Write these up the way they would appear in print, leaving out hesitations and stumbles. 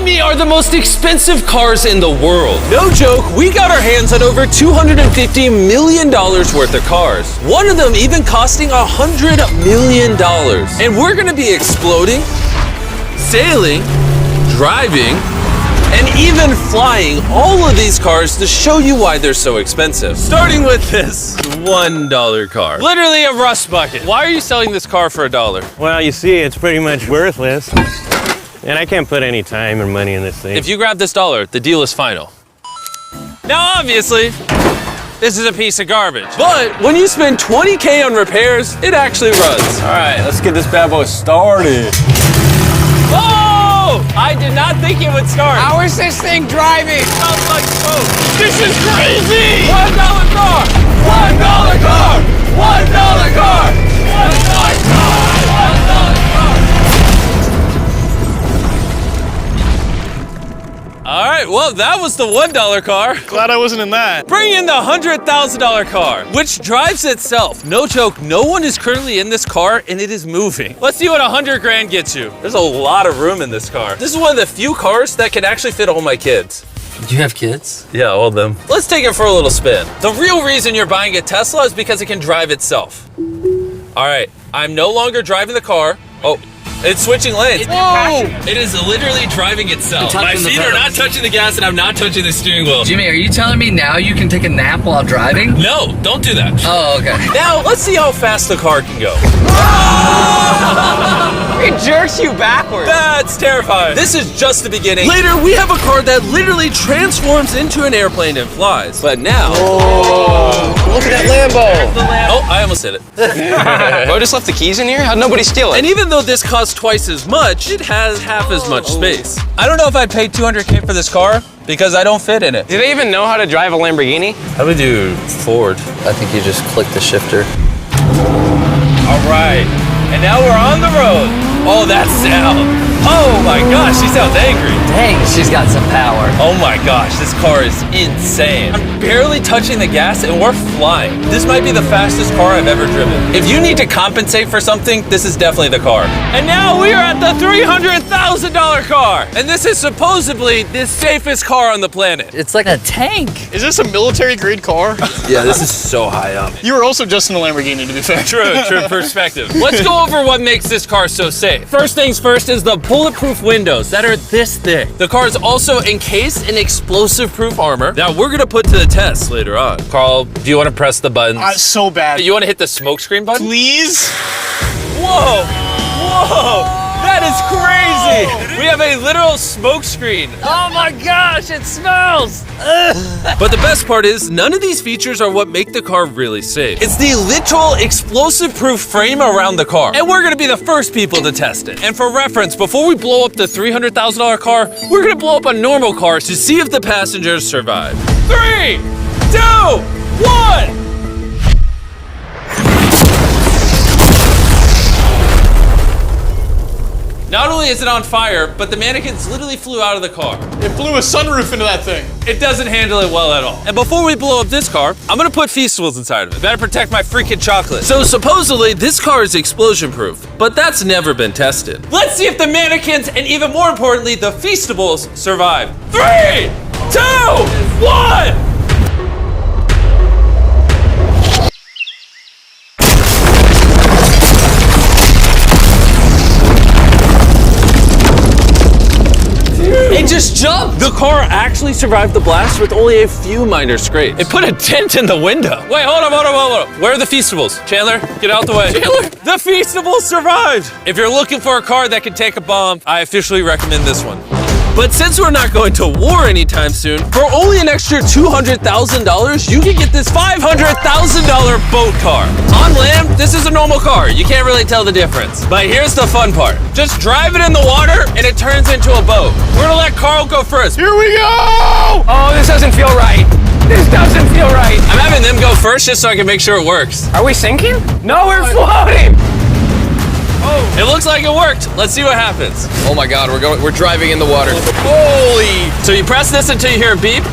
behind me are the most expensive cars in the world. No joke, we got our hands on over $250 million worth of cars. One of them even costing $100 million. And we're gonna be exploding, sailing, driving, and even flying all of these cars to show you why they're so expensive. Starting with this $1 car. Literally a rust bucket. Why are you selling this car for $1? Well, you see, it's pretty much worthless. And I can't put any time or money in this thing. If you grab this $1, the deal is final. Now, obviously, this is a piece of garbage. But when you spend $20K on repairs, it actually runs. All right, let's get this bad boy started. Oh! I did not think it would start. How is this thing driving? Sounds like smoke. This is crazy! $1 car! $1 car! $1 car! $1 car! All right, well, that was the $1 car. Glad I wasn't in that. Bring in the $100,000 car, which drives itself. No joke, no one is currently in this car and it is moving. Let's see what 100 grand gets you. There's a lot of room in this car. This is one of the few cars that can actually fit all my kids. Do you have kids? Yeah, all of them. Let's take it for a little spin. The real reason you're buying a Tesla is because it can drive itself. All right, I'm no longer driving the car. Oh. It's switching lanes. Whoa! It is literally driving itself. My feet are not touching the gas and I'm not touching the steering wheel. Jimmy, are you telling me now you can take a nap while driving? No, don't do that. Oh, okay. Now, let's see how fast the car can go. It jerks you backwards. That's terrifying. This is just the beginning. Later, we have a car that literally transforms into an airplane and flies. But now... Look at that Lambo. Oh, I almost hit it. Bro, just left the keys in here? How'd nobody steal it? And even though this costs twice as much, it has half as much space. I don't know if I'd pay $200K for this car because I don't fit in it. Do they even know how to drive a Lamborghini? How do we do Ford? I think you just click the shifter. All right, and now we're on the road. Oh, that sound. Oh my gosh, she sounds angry. Dang, she's got some power. Oh my gosh, this car is insane. I'm barely touching the gas and we're flying. This might be the fastest car I've ever driven. If you need to compensate for something, this is definitely the car. And now we are at the $300,000 car. And this is supposedly the safest car on the planet. It's like a tank. Is this a military grade car? Yeah, this is so high up. You were also just in a Lamborghini, to be fair. True perspective. Let's go over what makes this car so safe. First things first is the bulletproof windows that are this thick. The car is also encased in explosive-proof armor that we're gonna put to the test later on. Carl, do you want to press the buttons? So bad. You want to hit the smoke screen button? Please? Whoa! Whoa! That is crazy! We have a literal smoke screen. Oh my gosh, it smells! But the best part is, none of these features are what make the car really safe. It's the literal explosive-proof frame around the car. And we're gonna be the first people to test it. And for reference, before we blow up the $300,000 car, we're gonna blow up a normal car to see if the passengers survive. 3, 2, 1! Not only is it on fire, but the mannequins literally flew out of the car. It blew a sunroof into that thing. It doesn't handle it well at all. And before we blow up this car, I'm gonna put Feastables inside of it. Better protect my freaking chocolate. So supposedly, this car is explosion proof, but that's never been tested. Let's see if the mannequins, and even more importantly, the Feastables survive. 3, 2, 1! It just jumped! The car actually survived the blast with only a few minor scrapes. It put a dent in the window. Wait, hold on. Where are the Feastables? Chandler, get out the way. Chandler, the Feastables survived! If you're looking for a car that can take a bomb, I officially recommend this one. But since we're not going to war anytime soon, for only an extra $200,000, you can get this $500,000 boat car. On land, this is a normal car. You can't really tell the difference. But here's the fun part. Just drive it in the water and it turns into a boat. We're gonna let Carl go first. Here we go! Oh, this doesn't feel right. This doesn't feel right. I'm having them go first just so I can make sure it works. Are we sinking? No, we're floating. Oh, it looks like it worked. Let's see what happens. Oh my God, we're driving in the water. Holy! So you press this until you hear a beep.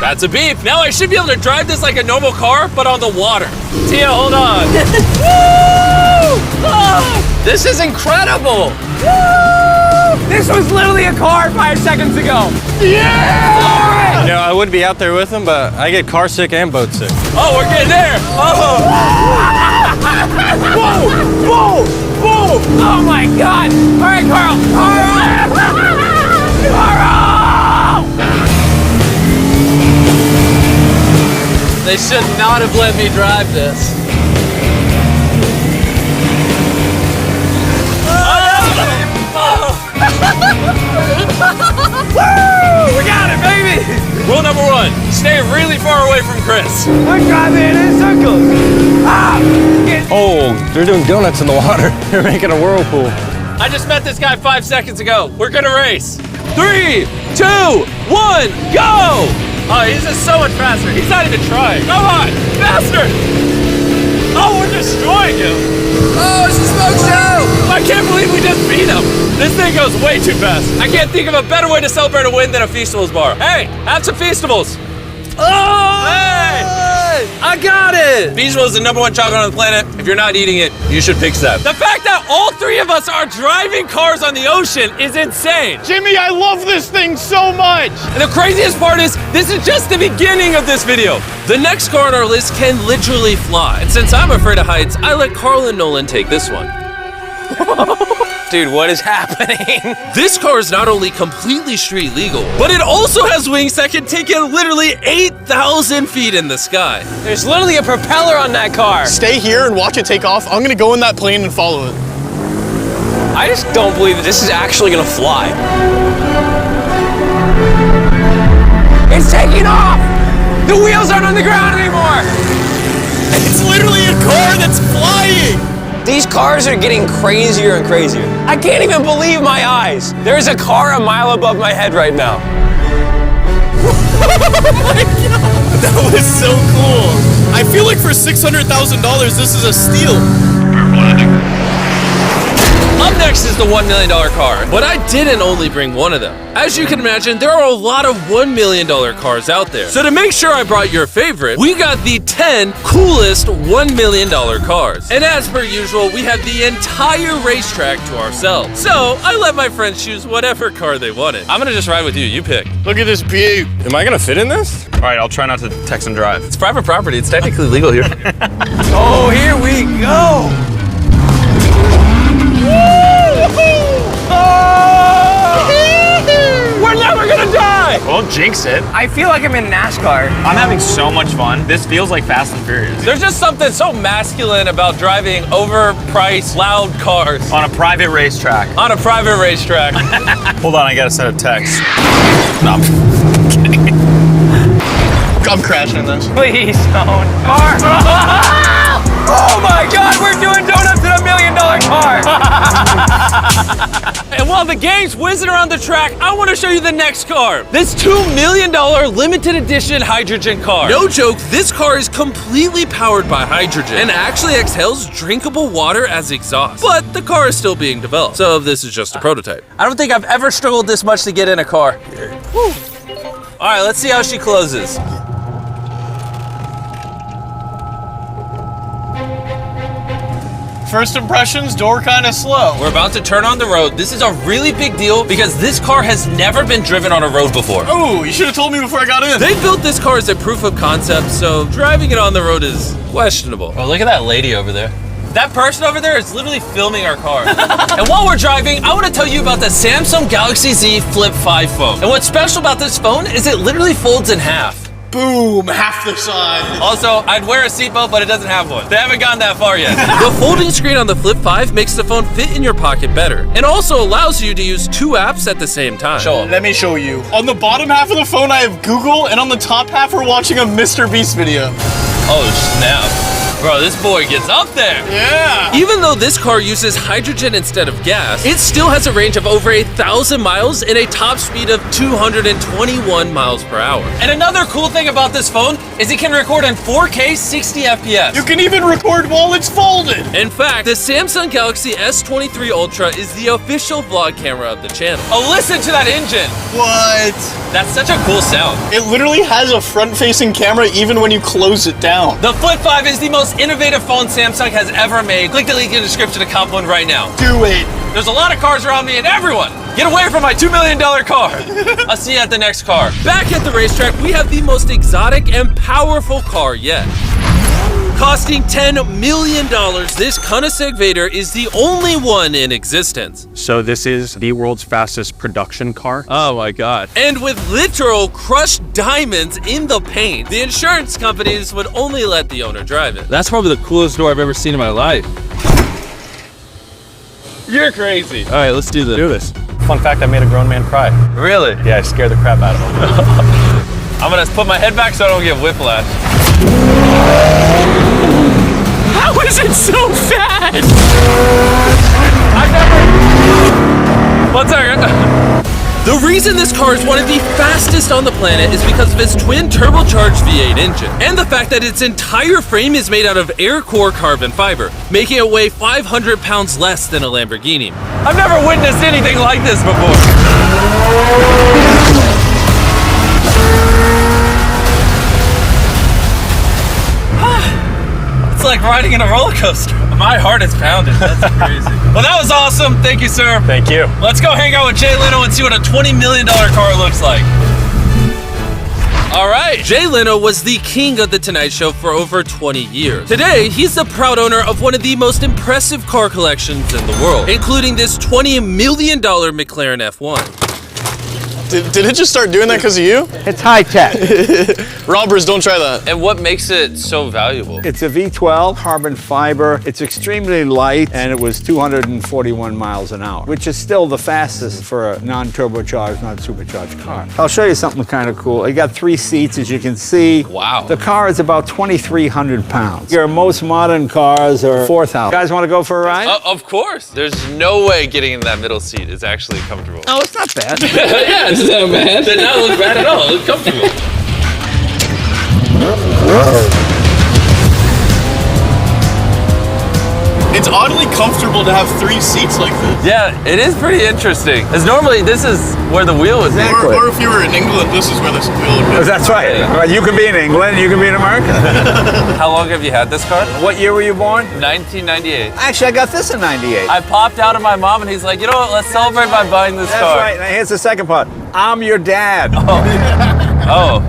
That's a beep. Now I should be able to drive this like a normal car, but on the water. Tia, hold on. Woo! Oh, this is incredible. Woo! This was literally a car 5 seconds ago. Yeah! You know, I would be out there with him, but I get car sick and boat sick. Oh, we're getting there. Oh. Whoa! Whoa! Whoa! Oh my God! All right, Carl. Carl! They should not have let me drive this. Woo! We got it, baby! Rule number 1, stay really far away from Chris. We're driving in circles. Ah! Oh, they're doing donuts in the water. They're making a whirlpool. I just met this guy 5 seconds ago. We're gonna race. 3, 2, 1, go! Oh, he's just so much faster. He's not even trying. Come on, faster! Oh, we're destroying him. Oh, it's a smoke show! I can't believe we just beat him. This thing goes way too fast. I can't think of a better way to celebrate a win than a Feastables bar. Hey, have some Feastables. Oh! Hey! I got it! Feastables is the #1 chocolate on the planet. If you're not eating it, you should fix that. The fact that all 3 of us are driving cars on the ocean is insane. Jimmy, I love this thing so much. And the craziest part is, this is just the beginning of this video. The next car on our list can literally fly. And since I'm afraid of heights, I let Carl and Nolan take this one. Dude, what is happening? This car is not only completely street legal, but it also has wings that can take it literally 8,000 feet in the sky. There's literally a propeller on that car. Stay here and watch it take off. I'm gonna go in that plane and follow it. I just don't believe that this is actually gonna fly. It's taking off! The wheels aren't on the ground anymore! It's literally a car that's flying. These cars are getting crazier and crazier. I can't even believe my eyes. There's a car a mile above my head right now. That was so cool. I feel like for $600,000, this is a steal. Up next is the $1 million car, but I didn't only bring one of them. As you can imagine, there are a lot of $1 million cars out there. So to make sure I brought your favorite, we got the 10 coolest $1 million cars. And as per usual, we had the entire racetrack to ourselves. So I let my friends choose whatever car they wanted. I'm gonna just ride with you, you pick. Look at this view. Am I gonna fit in this? All right, I'll try not to text and drive. It's private property, it's technically legal here. Oh, here we go! We're never gonna die! Well, jinx it. I feel like I'm in NASCAR. I'm having so much fun. This feels like Fast and Furious. There's just something so masculine about driving overpriced, loud cars On a private racetrack. on a private racetrack. Hold on, I gotta send a text. No, I'm crashing in this. Please don't. Car. Oh my God, we're doing donuts in $1 million car. And while the game's whizzing around the track, I want to show you the next car. This $2 million limited edition hydrogen car. No joke, this car is completely powered by hydrogen and actually exhales drinkable water as exhaust. But the car is still being developed, so this is just a prototype. I don't think I've ever struggled this much to get in a car. Whew. All right, let's see how she closes. First impressions, door kind of slow. We're about to turn on the road. This is a really big deal because this car has never been driven on a road before. Oh, you should have told me before I got in. They built this car as a proof of concept, so driving it on the road is questionable. Oh, look at that lady over there. That person over there is literally filming our car. And while we're driving, I want to tell you about the Samsung Galaxy Z Flip 5 phone. And what's special about this phone is it literally folds in half. Boom, half the size. Also, I'd wear a seatbelt, but it doesn't have one. They haven't gone that far yet. The folding screen on the Flip 5 makes the phone fit in your pocket better, and also allows you to use 2 apps at the same time. Show 'em. Let me show you. On the bottom half of the phone, I have Google, and on the top half, we're watching a Mr. Beast video. Oh, snap. Bro, this boy gets up there. Yeah. Even though this car uses hydrogen instead of gas, it still has a range of over 1,000 miles and a top speed of 221 miles per hour. And another cool thing about this phone is it can record in 4K 60 FPS. You can even record while it's folded. In fact, the Samsung Galaxy S23 Ultra is the official vlog camera of the channel. Oh, listen to that engine. What? That's such a cool sound. It literally has a front-facing camera even when you close it down. The Flip 5 is the most most innovative phone Samsung has ever made. Click the link in the description to cop one right now. Do it. There's a lot of cars around me and everyone, get away from my $2 million car. I'll see you at the next car. Back at the racetrack, we have the most exotic and powerful car yet. Costing $10 million, this Koenigsegg Vader is the only one in existence. So this is the world's fastest production car. Oh my God. And with literal crushed diamonds in the paint, the insurance companies would only let the owner drive it. That's probably the coolest door I've ever seen in my life. You're crazy. All right, let's do this. Do this. Fun fact, I made a grown man cry. Really? Yeah, I scared the crap out of him. I'm gonna put my head back so I don't get whiplash. How is it so fast? I've never... One second. The reason this car is one of the fastest on the planet is because of its twin turbocharged V8 engine, and the fact that its entire frame is made out of air core carbon fiber, making it weigh 500 pounds less than a Lamborghini. I've never witnessed anything like this before. It's like riding in a roller coaster. My heart is pounding. That's crazy. Well, that was awesome. Thank you, sir. Thank you. Let's go hang out with Jay Leno and see what a $20 million car looks like. All right. Jay Leno was the king of The Tonight Show for over 20 years. Today, he's the proud owner of one of the most impressive car collections in the world, including this $20 million McLaren F1. Did it just start doing that because of you? It's high tech. Robbers, don't try that. And what makes it so valuable? It's a V12 carbon fiber. It's extremely light, and it was 241 miles an hour, which is still the fastest for a non-turbocharged, non-supercharged car. I'll show you something kind of cool. You got 3 seats, as you can see. Wow. The car is about 2,300 pounds. Your most modern cars are 4,000. You guys want to go for a ride? Of course. There's no way getting in that middle seat is actually comfortable. Oh, it's not bad. Yeah, it's not bad. It did not look bad at all. It looked comfortable. It's oddly comfortable to have 3 seats like this. Yeah, it is pretty interesting. Because normally this is where the wheel would be. Exactly. Or if you were in England, this is where this wheel would be. That's right. Well, you can be in England, you can be in America. How long have you had this car? What year were you born? 1998. Actually, I got this in 98. I popped out of my mom and he's like, you know what, let's celebrate by buying this That's car. right. Now here's the second part. I'm your dad. Oh,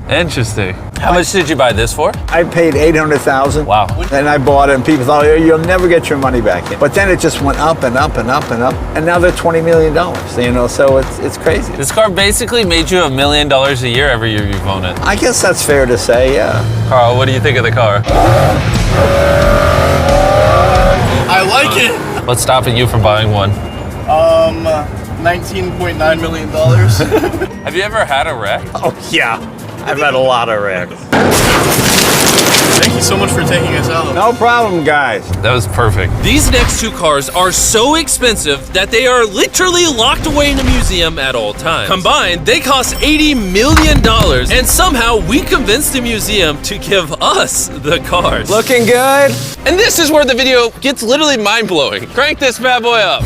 interesting. How much did you buy this for? I paid $800,000. Wow. And I bought it, and people thought, oh, you'll never get your money back in. But then it just went up and up and up and up, and now they're $20 million. You know, so it's crazy. This car basically made you $1 million a year every year you've owned it. I guess that's fair to say, yeah. Carl, what do you think of the car? I like it. What's stopping you from buying one? $19.9 million. Have you ever had a wreck? Oh, yeah. I've had a lot of wrecks. Thank you so much for taking us out. No problem, guys. That was perfect. These next 2 cars are so expensive that they are literally locked away in a museum at all times. Combined, they cost $80 million, and somehow we convinced the museum to give us the cars. Looking good. And this is where the video gets literally mind-blowing. Crank this bad boy up.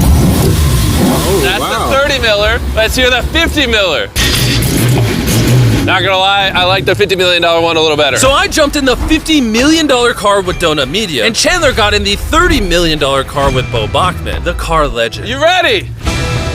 That's the 30 miller. Let's hear the 50 miller. Not gonna lie, I like the $50 million one a little better. So I jumped in the $50 million car with Donut Media, and Chandler got in the $30 million car with Bo Bachman, the car legend. You ready?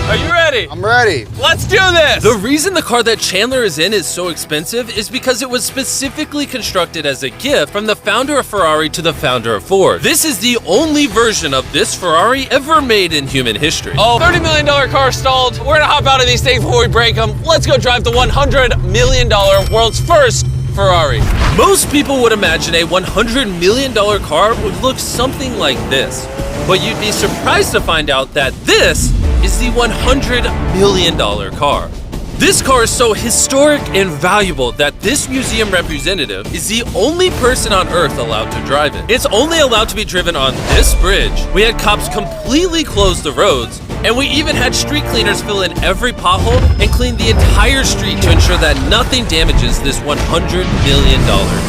Are you ready? I'm ready. Let's do this! The reason the car that Chandler is in is so expensive is because it was specifically constructed as a gift from the founder of Ferrari to the founder of Ford. This is the only version of this Ferrari ever made in human history. Oh, $30 million car stalled. We're gonna hop out of these things before we break them. Let's go drive the $100 million world's first Ferrari. Most people would imagine a $100 million car would look something like this. But you'd be surprised to find out that this is the $100 million car. This car is so historic and valuable that this museum representative is the only person on Earth allowed to drive it. It's only allowed to be driven on this bridge. We had cops completely close the roads, and we even had street cleaners fill in every pothole and clean the entire street to ensure that nothing damages this $100 million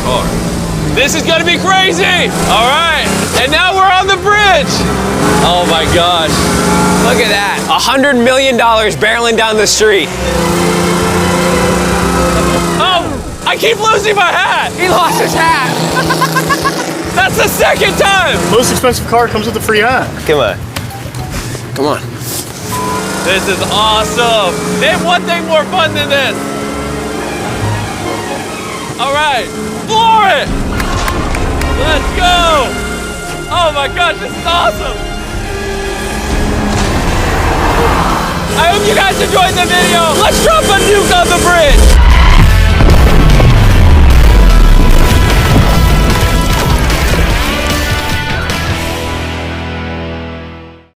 car. This is gonna be crazy! All right, and now we're on the bridge! Oh my gosh. Look at that. $100 million barreling down the street. Oh, I keep losing my hat! He lost his hat. That's the second time! Most expensive car comes with a free hat. Come on. Come on. This is awesome! Name one thing more fun than this! Alright, floor it! Let's go! Oh my gosh, this is awesome! I hope you guys enjoyed the video! Let's drop a nuke on the bridge!